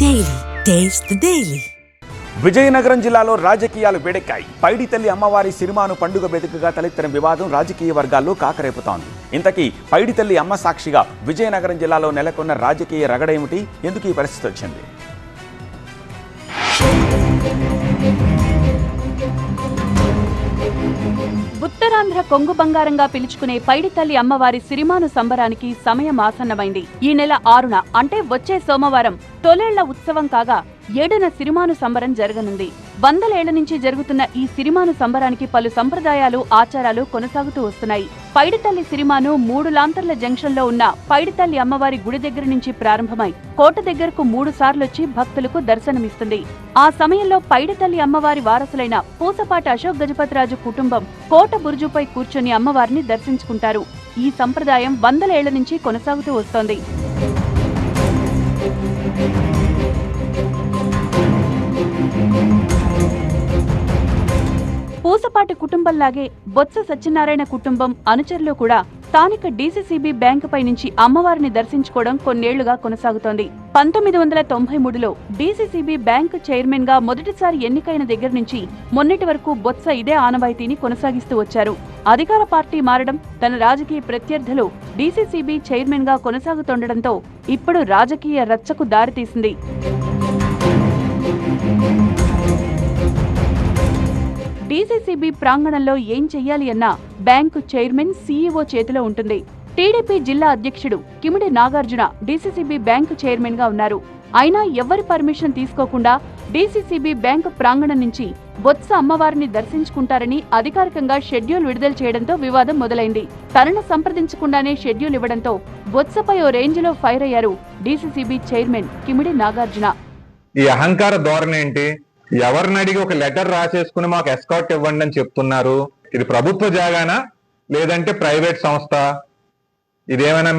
Daily taste the daily. Vizianagaram జిల్లాలో రాజకీయాలు వేడెక్కాయి. పైడితల్లి అమ్మవారి సినిమాను పండుగ వేదికగా తలెత్తిన వివాదం రాజకీయ వర్గాల్లో కాకరేపుతోంది. ఇంతకీ పైడితల్లి అమ్మ సాక్షిగా విజయనగరం జిల్లాలో నెలకొన్న రాజకీయ రగడేమిటి? ఎందుకు ఈ పరిస్థితి వచ్చింది? ఉత్తరాంధ్ర కొంగు బంగారంగా పిలుచుకునే పైడితల్లి అమ్మవారి సిరిమాను సంబరానికి సమయం ఆసన్నమైంది. ఈ నెల 6న అంటే వచ్చే సోమవారం తొలేళ్ల ఉత్సవం కాగా 7న సిరిమాను సంబరం జరగనుంది. 100 ఏళ్ల నుంచి జరుగుతున్న ఈ సిరిమాను సంబరానికి పలు సంప్రదాయాలు, ఆచారాలు కొనసాగుతూ వస్తున్నాయి. పైడితల్లి సిరిమాను 3 లాంతర్ల జంక్షన్ లో ఉన్న పైడితల్లి అమ్మవారి గుడి దగ్గర నుంచి ప్రారంభమై కోట దగ్గరకు 3 సార్లొచ్చి భక్తులకు దర్శనమిస్తుంది. ఆ సమయంలో పైడితల్లి అమ్మవారి వారసులైన పూసపాటి అశోక్ గజపతిరాజు కుటుంబం కోట బురుజుపై కూర్చొని అమ్మవారిని దర్శించుకుంటారు. ఈ సంప్రదాయం 100 ఏళ్ల నుంచి కొనసాగుతూ వస్తోంది. పూసపాటి కుటుంబంలాగే బొత్స సత్యనారాయణ కుటుంబం అనుచరులు కూడా స్థానిక డీసీసీబీ బ్యాంకుపై నుంచి అమ్మవారిని దర్శించుకోవడం కొన్నేళ్లుగా కొనసాగుతోంది. 1993లో డీసీసీబీ బ్యాంకు చైర్మన్ గా మొదటిసారి ఎన్నికైన దగ్గర నుంచి మొన్నటి వరకు బొత్స ఇదే ఆనవాయితీని కొనసాగిస్తూ వచ్చారు. అధికార పార్టీ మారడం, తన రాజకీయ ప్రత్యర్థులు డీసీసీబీ చైర్మన్ గా కొనసాగుతుండటంతో ఇప్పుడు రాజకీయ రచ్చకు దారితీసింది. డీసీసీబీ ప్రాంగణంలో ఏం చెయ్యాలి అన్నా బ్యాంకు చైర్మన్, సీఈఓ చేతిలో ఉంటుంది. టీడీపీ జిల్లా అధ్యక్షుడు Kimidi Nagarjuna DCCB bank chairman గా ఉన్నారు. అయినా ఎవరి పర్మిషన్ తీసుకోకుండా డీసీసీబీ బ్యాంకు ప్రాంగణం నుంచి బొత్స అమ్మవారిని దర్శించుకుంటారని అధికారికంగా షెడ్యూల్ విడుదల చేయడంతో వివాదం మొదలైంది. తనను సంప్రదించకుండానే షెడ్యూల్ ఇవ్వడంతో బొత్సపై ఓ రేంజ్లో ఫైర్ అయ్యారు డీసీసీబీ చైర్మన్ కిమిడి నాగార్జున. ఈ అహంకార ధోరణి ఏంటి? ఎవరిని అడిగి ఒక లెటర్ రాసేసుకుని మాకు ఎస్కాట్ ఇవ్వండి అని చెప్తున్నారు. ఇది ప్రభుత్వ జాగానా లేదంటే ప్రైవేట్ సంస్థ? ఇదేమైనా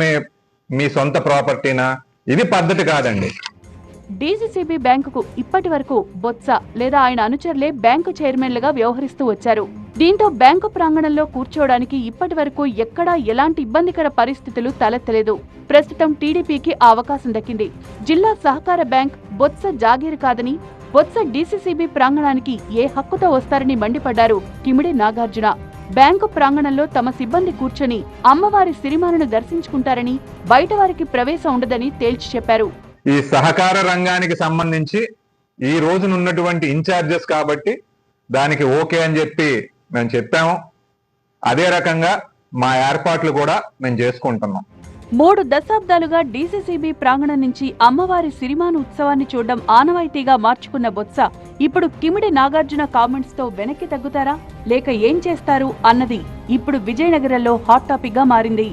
మీ సొంత ప్రాపర్టీనా? ఇది పద్ధతి కాదండి. డీసీసీబీ బ్యాంకుకు ఇప్పటి వరకు బొత్స లేదా ఆయన అనుచరులే బ్యాంకు చైర్మన్లుగా వ్యవహరిస్తూ వచ్చారు. దీంతో బ్యాంకు ప్రాంగణంలో కూర్చోవడానికి ఇప్పటి వరకు ఎక్కడా ఎలాంటి ఇబ్బందికర పరిస్థితులు తలెత్తలేదు. ప్రస్తుతం టీడీపీకి ఆ అవకాశం దక్కింది. జిల్లా సహకార బ్యాంక్ బొత్స జాగీరు కాదని, బొత్స డీసీసీబీ ప్రాంగణానికి ఏ హక్కుతో వస్తారని మండిపడ్డారు కిమిడి నాగార్జున. బ్యాంకు ప్రాంగణంలో తమ సిబ్బంది కూర్చొని అమ్మవారి సిరిమాలను దర్శించుకుంటారని, బయట వారికి ప్రవేశం ఉండదని తేల్చి చెప్పారు. ఈ సహకార రంగానికి సంబంధించి ఈ రోజునున్నటువంటి ఇన్ఛార్జెస్ కాబట్టి దానికి ఓకే అని చెప్పి మేము చెప్పాము. అదే రకంగా మా ఏర్పాట్లు కూడా మేము చేసుకుంటున్నాం. 3 దశాబ్దాలుగా డీసీసీబీ ప్రాంగణం నుంచి అమ్మవారి సిరిమాను ఉత్సవాన్ని చూడడం ఆనవాయితీగా మార్చుకున్న బొత్స ఇప్పుడు కిమిడి నాగార్జున కామెంట్స్ తో వెనక్కి తగ్గుతారా లేక ఏం చేస్తారు అన్నది ఇప్పుడు విజయనగరంలో హాట్ టాపిక్ గా మారింది.